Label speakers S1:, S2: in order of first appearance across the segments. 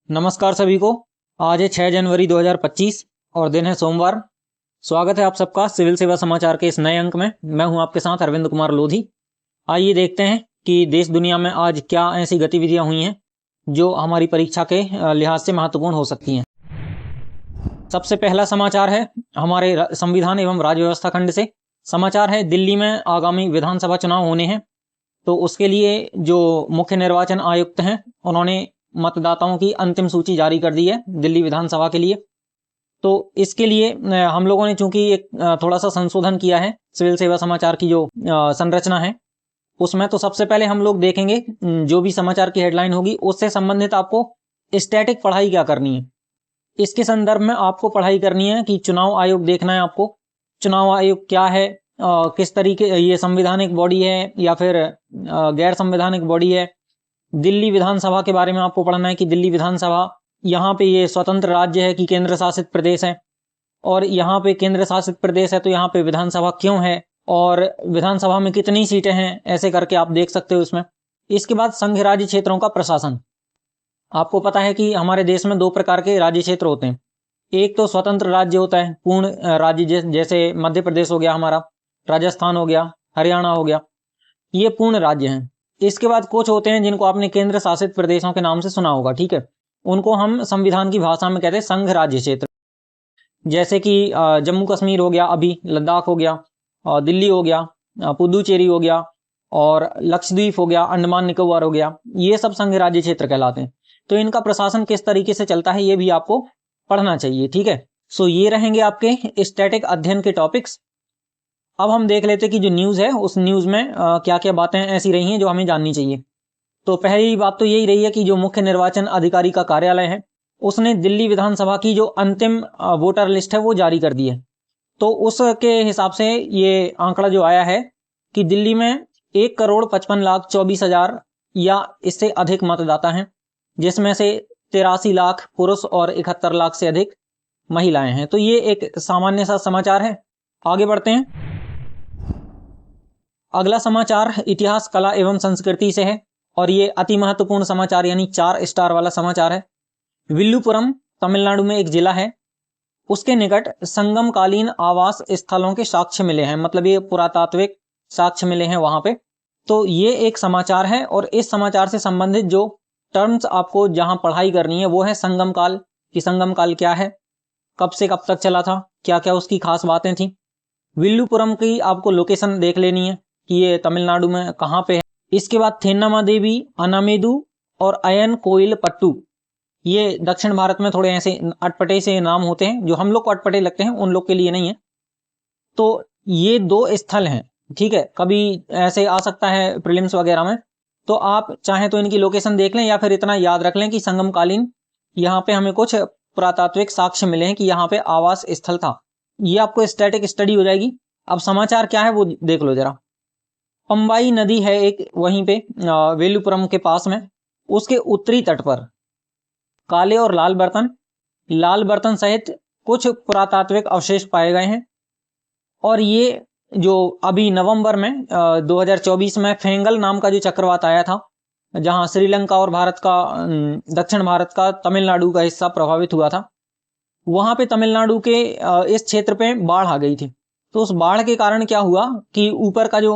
S1: नमस्कार सभी को। आज है 6 जनवरी 2025 और दिन है सोमवार। स्वागत है आप सबका सिविल सेवा समाचार के इस नए अंक में। मैं हूं आपके साथ अरविंद कुमार लोधी। आइए देखते हैं कि देश दुनिया में आज क्या ऐसी गतिविधियां हुई हैं जो हमारी परीक्षा के लिहाज से महत्वपूर्ण हो सकती हैं। सबसे पहला समाचार है हमारे संविधान एवं राज्य व्यवस्था खंड से। समाचार है दिल्ली में आगामी विधानसभा चुनाव होने हैं, तो उसके लिए जो मुख्य निर्वाचन आयुक्त हैं उन्होंने मतदाताओं की अंतिम सूची जारी कर दी है दिल्ली विधानसभा के लिए। तो इसके लिए हम लोगों ने चूंकि एक थोड़ा सा संशोधन किया है सिविल सेवा समाचार की जो संरचना है उसमें। तो सबसे पहले हम लोग देखेंगे जो भी समाचार की हेडलाइन होगी उससे संबंधित आपको स्टैटिक पढ़ाई क्या करनी है। इसके संदर्भ में आपको पढ़ाई करनी है कि चुनाव आयोग देखना है आपको। चुनाव आयोग क्या है, किस तरीके ये संवैधानिक बॉडी है या फिर गैर संवैधानिक बॉडी है। दिल्ली विधानसभा के बारे में आपको पढ़ना है कि दिल्ली विधानसभा यहाँ पे ये स्वतंत्र राज्य है कि केंद्र शासित प्रदेश है, और यहाँ पे केंद्र शासित प्रदेश है तो यहाँ पे विधानसभा क्यों है और विधानसभा में कितनी सीटें हैं, ऐसे करके आप देख सकते हो इसमें। इसके बाद संघ राज्य क्षेत्रों का प्रशासन। आपको पता है कि हमारे देश में दो प्रकार के राज्य क्षेत्र होते हैं। एक तो स्वतंत्र राज्य होता है, पूर्ण राज्य, जैसे मध्य प्रदेश हो गया हमारा, राजस्थान हो गया, हरियाणा हो गया, ये पूर्ण राज्य हैं। इसके बाद कुछ होते हैं जिनको आपने केंद्र शासित प्रदेशों के नाम से सुना होगा, ठीक है। उनको हम संविधान की भाषा में कहते हैं संघ राज्य क्षेत्र। जैसे कि जम्मू कश्मीर हो गया, अभी लद्दाख हो गया, दिल्ली हो गया, पुदुचेरी हो गया, और लक्षद्वीप हो गया, अंडमान निकोबार हो गया, ये सब संघ राज्य क्षेत्र कहलाते हैं। तो इनका प्रशासन किस तरीके से चलता है ये भी आपको पढ़ना चाहिए, ठीक है। सो ये रहेंगे आपके स्टैटिक अध्ययन के टॉपिक्स। अब हम देख लेते कि जो न्यूज़ है उस न्यूज़ में क्या क्या बातें ऐसी रही हैं जो हमें जाननी चाहिए। तो पहली बात तो यही रही है कि जो मुख्य निर्वाचन अधिकारी का कार्यालय है उसने दिल्ली विधानसभा की जो अंतिम वोटर लिस्ट है वो जारी कर दी है। तो उसके हिसाब से ये आंकड़ा जो आया है कि दिल्ली में 1,55,24,000 या इससे अधिक मतदाता हैं, जिसमें से 83 लाख पुरुष और 71 लाख से अधिक महिलाएं हैं। तो ये एक सामान्य सा समाचार है। आगे बढ़ते हैं। अगला समाचार इतिहास, कला एवं संस्कृति से है, और ये अति महत्वपूर्ण समाचार यानी 4 स्टार वाला समाचार है। विल्लुपुरम तमिलनाडु में एक जिला है, उसके निकट संगमकालीन आवास स्थलों के साक्ष्य मिले हैं, मतलब ये पुरातात्विक साक्ष्य मिले हैं वहां पे। तो ये एक समाचार है, और इस समाचार से संबंधित जो टर्म्स आपको जहां पढ़ाई करनी है वो है संगम काल, कि संगम काल क्या है, कब से कब तक चला था, क्या क्या उसकी खास बातें थी। विल्लुपुरम की आपको लोकेशन देख लेनी है कि ये तमिलनाडु में कहाँ पे है। इसके बाद थेन्नामा देवी, अनामेदु और अयन कोइल पट्टू, ये दक्षिण भारत में थोड़े ऐसे अटपटे से नाम होते हैं, जो हम लोग को अटपटे लगते हैं उन लोग के लिए नहीं है। तो ये 2 स्थल हैं, ठीक है। कभी ऐसे आ सकता है प्रीलिम्स वगैरह में, तो आप चाहें तो इनकी लोकेशन देख लें, या फिर इतना याद रख लें कि संगमकालीन यहाँ पे हमें कुछ पुरातात्विक साक्ष्य मिले हैं कि यहाँ पे आवास स्थल था। ये आपको स्टैटिक स्टडी हो जाएगी। अब समाचार क्या है वो देख लो जरा। पंबाई नदी है एक वहीं पे वेलुपुरम के पास में, उसके उत्तरी तट पर काले और लाल बर्तन सहित कुछ पुरातात्विक अवशेष पाए गए हैं। और ये जो अभी नवंबर में 2024 में फेंगल नाम का जो चक्रवात आया था, जहां श्रीलंका और भारत का दक्षिण भारत का तमिलनाडु का हिस्सा प्रभावित हुआ था, वहां पे तमिलनाडु के इस क्षेत्र पे बाढ़ आ गई थी। तो उस बाढ़ के कारण क्या हुआ कि ऊपर का जो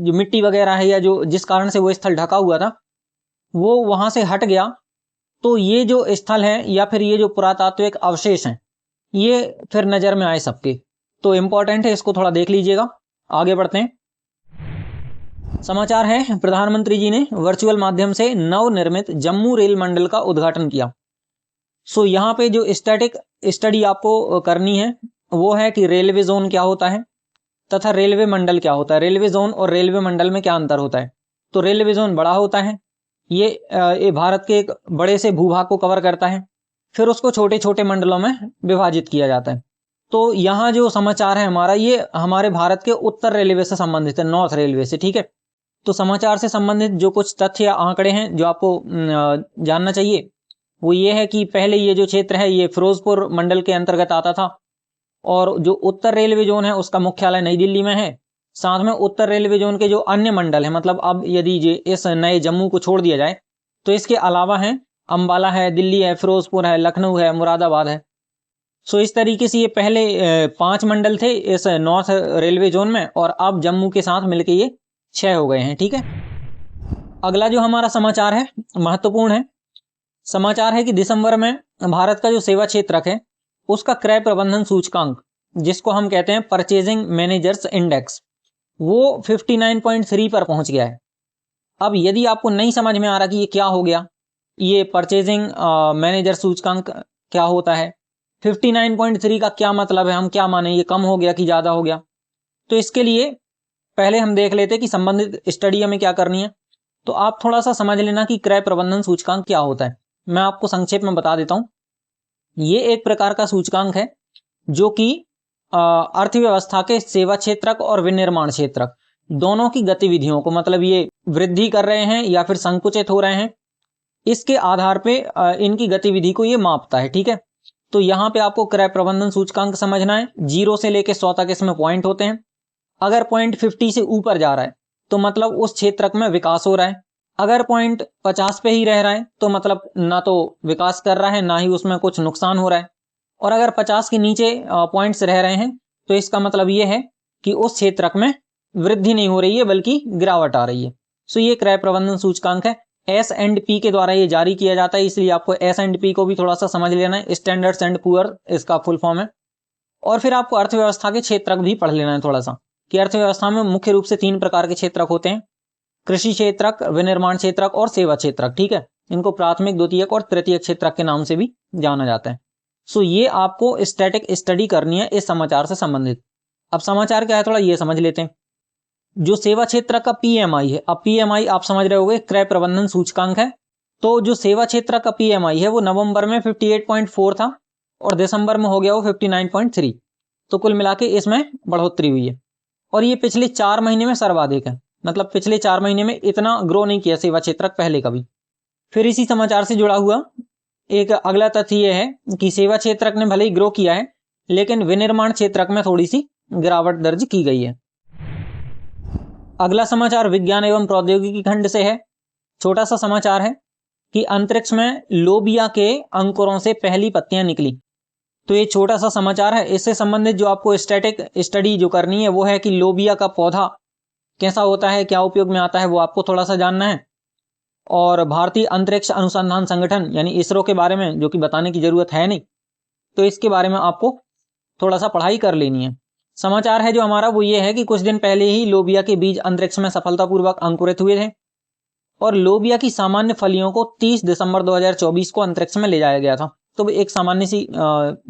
S1: मिट्टी वगैरह है, या जो जिस कारण से वो स्थल ढका हुआ था, वो वहां से हट गया। तो ये जो स्थल है या फिर ये जो पुरातात्विक अवशेष हैं, ये फिर नजर में आए सबके, तो इंपॉर्टेंट है, इसको थोड़ा देख लीजिएगा। आगे बढ़ते हैं। समाचार है प्रधानमंत्री जी ने वर्चुअल माध्यम से नवनिर्मित जम्मू रेल मंडल का उद्घाटन किया। सो यहाँ पे जो स्टैटिक स्टडी आपको करनी है वो है कि रेलवे जोन क्या होता है तथा रेलवे मंडल क्या होता है। रेलवे जोन और रेलवे मंडल में क्या अंतर होता है। तो रेलवे जोन बड़ा होता है, ये भारत के एक बड़े से भूभाग को कवर करता है, फिर उसको छोटे छोटे मंडलों में विभाजित किया जाता है। तो यहाँ जो समाचार है हमारा, ये हमारे भारत के उत्तर रेलवे से संबंधित है, नॉर्थ रेलवे से, ठीक है। तो समाचार से संबंधित जो कुछ तथ्य या आंकड़े हैं जो आपको जानना चाहिए वो ये है कि पहले ये जो क्षेत्र है ये फिरोजपुर मंडल के अंतर्गत आता था, और जो उत्तर रेलवे जोन है उसका मुख्यालय नई दिल्ली में है। साथ में उत्तर रेलवे जोन के जो अन्य मंडल है, मतलब अब यदि इस नए जम्मू को छोड़ दिया जाए तो इसके अलावा हैं अंबाला है, दिल्ली है, फिरोजपुर है, लखनऊ है, मुरादाबाद है। सो इस तरीके से ये पहले 5 मंडल थे इस नॉर्थ रेलवे जोन में, और अब जम्मू के साथ मिलके ये 6 हो गए हैं। ठीक है, अगला जो हमारा समाचार है महत्वपूर्ण है। समाचार है कि दिसंबर में भारत का जो सेवा क्षेत्रक है उसका क्रय प्रबंधन सूचकांक, जिसको हम कहते हैं परचेजिंग मैनेजर्स इंडेक्स, वो 59.3 पर पहुंच गया है। अब यदि आपको नहीं समझ में आ रहा कि ये क्या हो गया, ये परचेजिंग मैनेजर सूचकांक क्या होता है, 59.3 का क्या मतलब है, हम क्या माने, ये कम हो गया कि ज़्यादा हो गया, तो इसके लिए पहले हम देख लेते कि संबंधित स्टडी हमें क्या करनी है। तो आप थोड़ा सा समझ लेना कि क्रय प्रबंधन सूचकांक क्या होता है। मैं आपको संक्षेप में बता देता हूँ। ये एक प्रकार का सूचकांक है जो कि अर्थव्यवस्था के सेवा क्षेत्रक और विनिर्माण क्षेत्रक दोनों की गतिविधियों को, मतलब ये वृद्धि कर रहे हैं या फिर संकुचित हो रहे हैं, इसके आधार पे इनकी गतिविधि को ये मापता है। ठीक है, तो यहाँ पे आपको क्रय प्रबंधन सूचकांक समझना है। 0 से लेके 100 तक इसमें पॉइंट होते हैं। अगर पॉइंट 50 से ऊपर जा रहा है तो मतलब उस क्षेत्रक में विकास हो रहा है। अगर पॉइंट 50 पे ही रह रहा है तो मतलब ना तो विकास कर रहा है, ना ही उसमें कुछ नुकसान हो रहा है। और अगर 50 के नीचे पॉइंट्स रह रहे हैं तो इसका मतलब ये है कि उस क्षेत्रक में वृद्धि नहीं हो रही है बल्कि गिरावट आ रही है। सो ये क्रय प्रबंधन सूचकांक है। S&P के द्वारा ये जारी किया जाता है, इसलिए आपको S&P को भी थोड़ा सा समझ लेना है। स्टैंडर्ड्स एंड पुअर इसका फुल फॉर्म है। और फिर आपको अर्थव्यवस्था के क्षेत्रक भी पढ़ लेना है थोड़ा सा, कि अर्थव्यवस्था में मुख्य रूप से 3 प्रकार के क्षेत्रक होते हैं: कृषि क्षेत्रक, विनिर्माण क्षेत्रक और सेवा क्षेत्रक। ठीक है, इनको प्राथमिक, द्वितीयक और तृतीयक क्षेत्रक के नाम से भी जाना जाता है। सो ये आपको स्टैटिक स्टडी करनी है इस समाचार से संबंधित। अब समाचार क्या है थोड़ा ये समझ लेते हैं। जो सेवा क्षेत्र का PMI है, अब PMI आप समझ रहे होगे क्रय प्रबंधन सूचकांक है। तो जो सेवा क्षेत्र का PMI है वो नवंबर में 58.4 था और दिसंबर में हो गया वो 59.3। तो कुल मिला के इसमें बढ़ोतरी हुई है और ये पिछले 4 महीने में सर्वाधिक है। मतलब पिछले 4 महीने में इतना ग्रो नहीं किया सेवा क्षेत्रक पहले कभी। फिर इसी समाचार से जुड़ा हुआ एक अगला तथ्य यह है कि सेवा क्षेत्रक ने भले ही ग्रो किया है लेकिन विनिर्माण क्षेत्रक में थोड़ी सी गिरावट दर्ज की गई है। अगला समाचार विज्ञान एवं प्रौद्योगिकी खंड से है। छोटा सा समाचार है कि अंतरिक्ष में लोबिया के अंकुरों से पहली पत्तियां निकली। तो ये छोटा सा समाचार है। इससे संबंधित जो आपको स्टैटिक स्टडी जो करनी है वो है कि लोबिया का पौधा कैसा होता है, क्या उपयोग में आता है, वो आपको थोड़ा सा जानना है। और भारतीय अंतरिक्ष अनुसंधान संगठन यानी इसरो के बारे में, जो कि बताने की जरूरत है नहीं, तो इसके बारे में आपको थोड़ा सा पढ़ाई कर लेनी है। समाचार है जो हमारा वो ये है कि कुछ दिन पहले ही लोबिया के बीज अंतरिक्ष में सफलतापूर्वक अंकुरित हुए थे और लोबिया की सामान्य फलियों को 30 दिसंबर 2024 को अंतरिक्ष में ले जाया गया था। तो एक सामान्य सी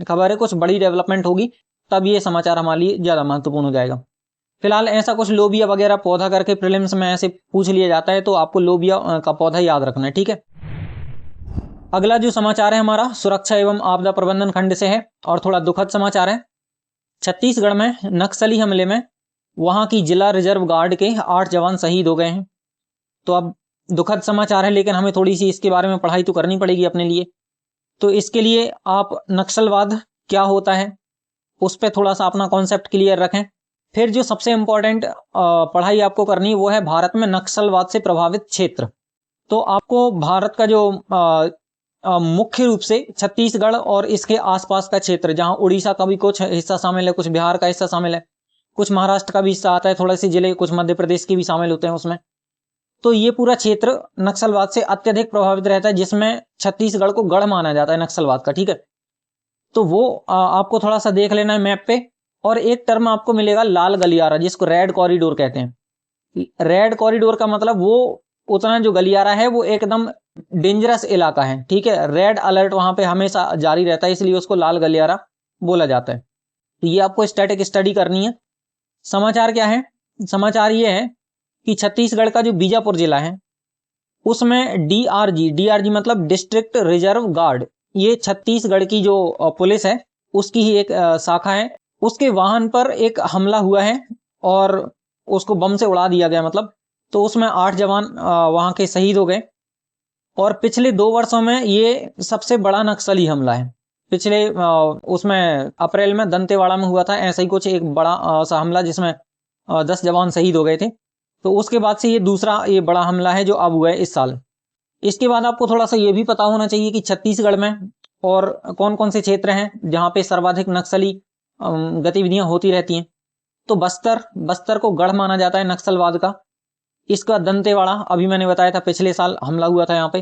S1: खबर है, कुछ बड़ी डेवलपमेंट होगी तब ये समाचार हमारे लिए ज्यादा महत्वपूर्ण हो जाएगा। फिलहाल ऐसा कुछ लोबिया वगैरह पौधा करके प्रीलिम्स में ऐसे पूछ लिया जाता है, तो आपको लोबिया का पौधा याद रखना है। ठीक है, अगला जो समाचार है हमारा सुरक्षा एवं आपदा प्रबंधन खंड से है और थोड़ा दुखद समाचार है। छत्तीसगढ़ में नक्सली हमले में वहां की जिला रिजर्व गार्ड के 8 जवान शहीद हो गए हैं। तो अब दुखद समाचार है लेकिन हमें थोड़ी सी इसके बारे में पढ़ाई तो करनी पड़ेगी अपने लिए। तो इसके लिए आप नक्सलवाद क्या होता है उस पर थोड़ा सा अपना कॉन्सेप्ट क्लियर रखें। फिर जो सबसे इंपॉर्टेंट पढ़ाई आपको करनी है वो है भारत में नक्सलवाद से प्रभावित क्षेत्र। तो आपको भारत का जो मुख्य रूप से छत्तीसगढ़ और इसके आसपास का क्षेत्र, जहां उड़ीसा का भी कुछ हिस्सा शामिल है, कुछ बिहार का हिस्सा शामिल है, कुछ महाराष्ट्र का भी हिस्सा आता है, थोड़े से जिले कुछ मध्य प्रदेश के भी शामिल होते हैं उसमें। तो ये पूरा क्षेत्र नक्सलवाद से अत्यधिक प्रभावित रहता है, जिसमें छत्तीसगढ़ को गढ़ माना जाता है नक्सलवाद का। ठीक है, तो वो आपको थोड़ा सा देख लेना है मैप पे। और एक टर्म आपको मिलेगा लाल गलियारा, जिसको रेड कॉरिडोर कहते हैं। रेड कॉरिडोर का मतलब वो उतना जो गलियारा है वो एकदम डेंजरस इलाका है। ठीक है, रेड अलर्ट वहां पे हमेशा जारी रहता है, इसलिए उसको लाल गलियारा बोला जाता है। तो ये आपको स्टैटिक स्टडी करनी है। समाचार क्या है, समाचार ये है कि छत्तीसगढ़ का जो बीजापुर जिला है उसमें डीआरजी मतलब डिस्ट्रिक्ट रिजर्व गार्ड, ये छत्तीसगढ़ की जो पुलिस है उसकी ही एक शाखा है। उसके वाहन पर एक हमला हुआ है और उसको बम से उड़ा दिया गया, मतलब तो उसमें 8 जवान वहां के शहीद हो गए। और पिछले 2 वर्षों में ये सबसे बड़ा नक्सली हमला है। पिछले उसमें अप्रैल में दंतेवाड़ा में हुआ था ऐसा ही कुछ एक बड़ा सा हमला, जिसमें 10 जवान शहीद हो गए थे। तो उसके बाद से ये दूसरा ये बड़ा हमला है जो अब हुआ है इस साल। इसके बाद आपको थोड़ा सा ये भी पता होना चाहिए कि छत्तीसगढ़ में और कौन कौन से क्षेत्र हैं जहाँ पे सर्वाधिक नक्सली गतिविधियां होती रहती हैं। तो बस्तर को गढ़ माना जाता है नक्सलवाद का। इसका दंतेवाड़ा अभी मैंने बताया था, पिछले साल हमला हुआ था यहाँ पे।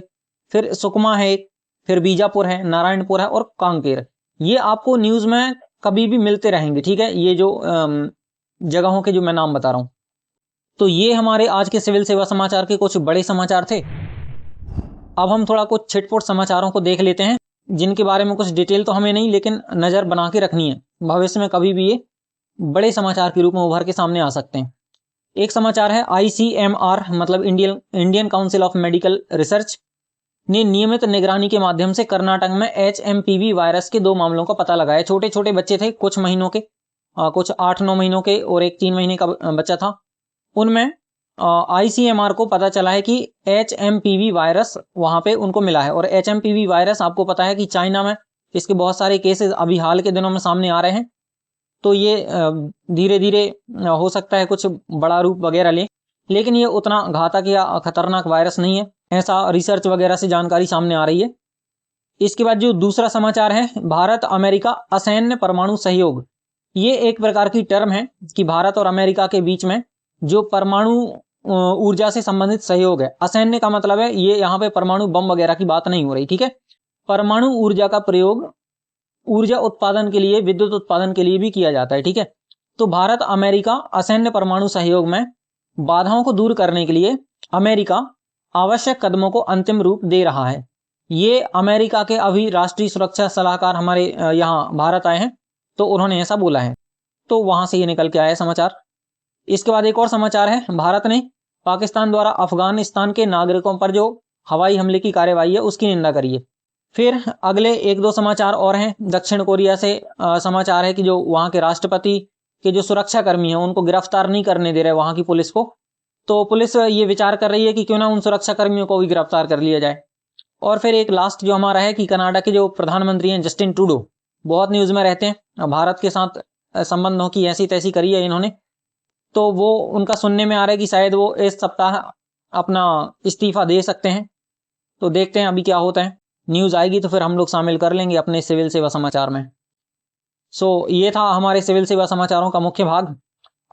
S1: फिर सुकमा है एक, फिर बीजापुर है, नारायणपुर है और कांकेर। ये आपको न्यूज में कभी भी मिलते रहेंगे, ठीक है, ये जो जगहों के जो मैं नाम बता रहा हूं। तो ये हमारे आज के सिविल सेवा समाचार के कुछ बड़े समाचार थे। अब हम थोड़ा कुछ छिटपुट समाचारों को देख लेते हैं, जिनके बारे में कुछ डिटेल तो हमें नहीं, लेकिन नजर बना के रखनी है, भविष्य में कभी भी ये बड़े समाचार के रूप में उभर के सामने आ सकते हैं। एक समाचार है, ICMR मतलब Indian council of medical research ने नियमित निगरानी के माध्यम से कर्नाटक में HMPV वायरस के 2 मामलों का पता लगाया। छोटे छोटे बच्चे थे, कुछ महीनों के, कुछ 8-9 महीनों के और एक 3 महीने का बच्चा था। उनमें ICMR को पता चला है कि HMPV वायरस वहां पे उनको मिला है। और HMPV वायरस आपको पता है कि चाइना में इसके बहुत सारे केसेस अभी हाल के दिनों में सामने आ रहे हैं। तो ये धीरे धीरे हो सकता है कुछ बड़ा रूप वगैरह ले, लेकिन ये उतना घातक या खतरनाक वायरस नहीं है, ऐसा रिसर्च वगैरह से जानकारी सामने आ रही है। इसके बाद जो दूसरा समाचार है, भारत अमेरिका असैन्य परमाणु सहयोग। ये एक प्रकार की टर्म है कि भारत और अमेरिका के बीच में जो परमाणु ऊर्जा से संबंधित सहयोग है। असैन्य का मतलब है ये यहाँ पे परमाणु बम वगैरह की बात नहीं हो रही, ठीक है। परमाणु ऊर्जा का प्रयोग ऊर्जा उत्पादन के लिए, विद्युत उत्पादन के लिए भी किया जाता है, ठीक है। तो भारत अमेरिका असैन्य परमाणु सहयोग में बाधाओं को दूर करने के लिए अमेरिका आवश्यक कदमों को अंतिम रूप दे रहा है। ये अमेरिका के अभी राष्ट्रीय सुरक्षा सलाहकार हमारे यहाँ भारत आए हैं, तो उन्होंने ऐसा बोला है। तो वहां से ये निकल के आया समाचार। इसके बाद एक और समाचार है, भारत ने पाकिस्तान द्वारा अफगानिस्तान के नागरिकों पर जो हवाई हमले की कार्यवाही है उसकी निंदा करी है। फिर अगले 1-2 समाचार और हैं। दक्षिण कोरिया से समाचार है कि जो वहां के राष्ट्रपति के जो सुरक्षा कर्मी हैं उनको गिरफ्तार नहीं करने दे रहे वहां की पुलिस को। तो पुलिस ये विचार कर रही है कि क्यों ना उन सुरक्षा कर्मियों को भी गिरफ्तार कर लिया जाए। और फिर एक लास्ट जो हमारा है कि कनाडा के जो प्रधानमंत्री हैं जस्टिन ट्रूडो, बहुत न्यूज में रहते हैं, भारत के साथ संबंधों की ऐसी तैसी करी है इन्होंने। तो वो उनका सुनने में आ रहा है कि शायद वो इस सप्ताह अपना इस्तीफा दे सकते हैं। तो देखते हैं अभी क्या होता है। न्यूज आएगी तो फिर हम लोग शामिल कर लेंगे अपने सिविल सेवा समाचार में। ये था हमारे सिविल सेवा समाचारों का मुख्य भाग।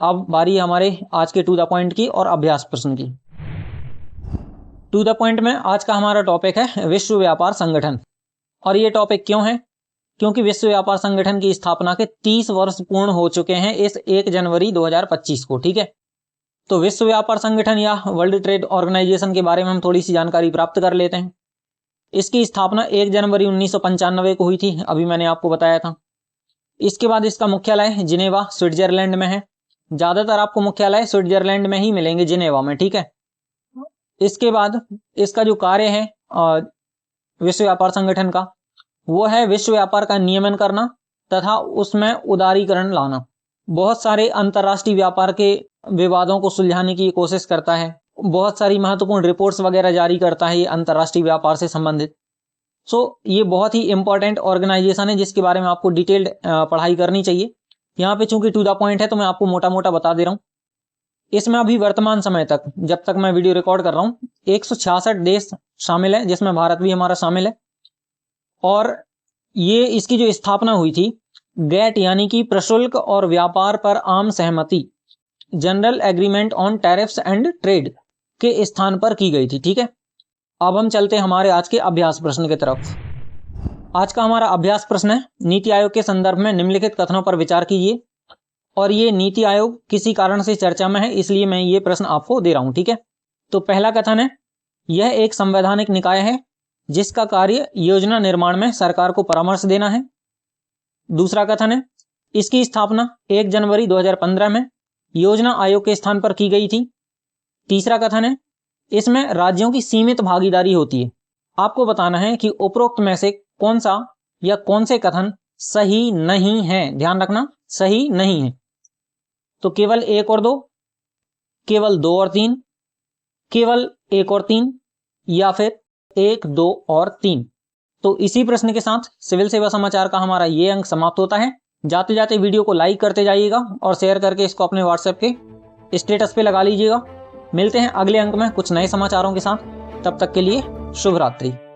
S1: अब बारी है हमारे आज के टू द पॉइंट की और अभ्यास प्रश्न की। टू द पॉइंट में आज का हमारा टॉपिक है विश्व व्यापार संगठन। और ये टॉपिक क्यों है? क्योंकि विश्व व्यापार संगठन की स्थापना के 30 वर्ष पूर्ण हो चुके हैं इस 1 जनवरी 2025 को, ठीक है। तो विश्व व्यापार संगठन या वर्ल्ड ट्रेड ऑर्गेनाइजेशन के बारे में हम थोड़ी सी जानकारी प्राप्त कर लेते हैं। इसकी स्थापना 1 जनवरी 1995 को हुई थी, अभी मैंने आपको बताया था। इसके बाद इसका मुख्यालय जिनेवा स्विट्जरलैंड में है। ज्यादातर आपको मुख्यालय स्विट्जरलैंड में ही मिलेंगे, जिनेवा में, ठीक है। इसके बाद इसका जो कार्य है विश्व व्यापार संगठन का, वो है विश्व व्यापार का नियमन करना तथा उसमें उदारीकरण लाना। बहुत सारे अंतर्राष्ट्रीय व्यापार के विवादों को सुलझाने की कोशिश करता है। बहुत सारी महत्वपूर्ण रिपोर्ट्स वगैरह जारी करता है ये अंतर्राष्ट्रीय व्यापार से संबंधित। ये बहुत ही इंपॉर्टेंट ऑर्गेनाइजेशन है जिसके बारे में आपको डिटेल्ड पढ़ाई करनी चाहिए। यहाँ पे चूंकि टू द पॉइंट है तो मैं आपको मोटा मोटा बता दे रहा हूँ। इसमें अभी वर्तमान समय तक, जब तक मैं वीडियो रिकॉर्ड कर रहा हूँ, 166 देश शामिल है, जिसमें भारत भी हमारा शामिल है। और ये इसकी जो स्थापना हुई थी गैट यानी कि प्रशुल्क और व्यापार पर आम सहमति, general agreement on tariffs and trade के स्थान पर की गई थी, ठीक है। अब हम चलते हैं हमारे आज के अभ्यास प्रश्न की तरफ। आज का हमारा अभ्यास प्रश्न है, नीति आयोग के संदर्भ में निम्नलिखित कथनों पर विचार कीजिए। और ये नीति आयोग किसी कारण से चर्चा में है, इसलिए मैं ये प्रश्न आपको दे रहा हूं, ठीक है। तो पहला कथन है, यह एक संवैधानिक निकाय है जिसका कार्य योजना निर्माण में सरकार को परामर्श देना है। दूसरा कथन है, इसकी स्थापना 1 जनवरी 2015 में योजना आयोग के स्थान पर की गई थी। तीसरा कथन है, इसमें राज्यों की सीमित भागीदारी होती है। आपको बताना है कि उपरोक्त में से कौन सा या कौन से कथन सही नहीं है। ध्यान रखना, सही नहीं है। तो केवल 1 और 2, केवल 2 और 3, केवल 1 और 3, या फिर 1, 2 और 3। तो इसी प्रश्न के साथ सिविल सेवा समाचार का हमारा ये अंक समाप्त होता है। जाते जाते वीडियो को लाइक करते जाइएगा और शेयर करके इसको अपने व्हाट्सएप के स्टेटस पे लगा लीजिएगा। मिलते हैं अगले अंक में कुछ नए समाचारों के साथ। तब तक के लिए शुभ रात्रि।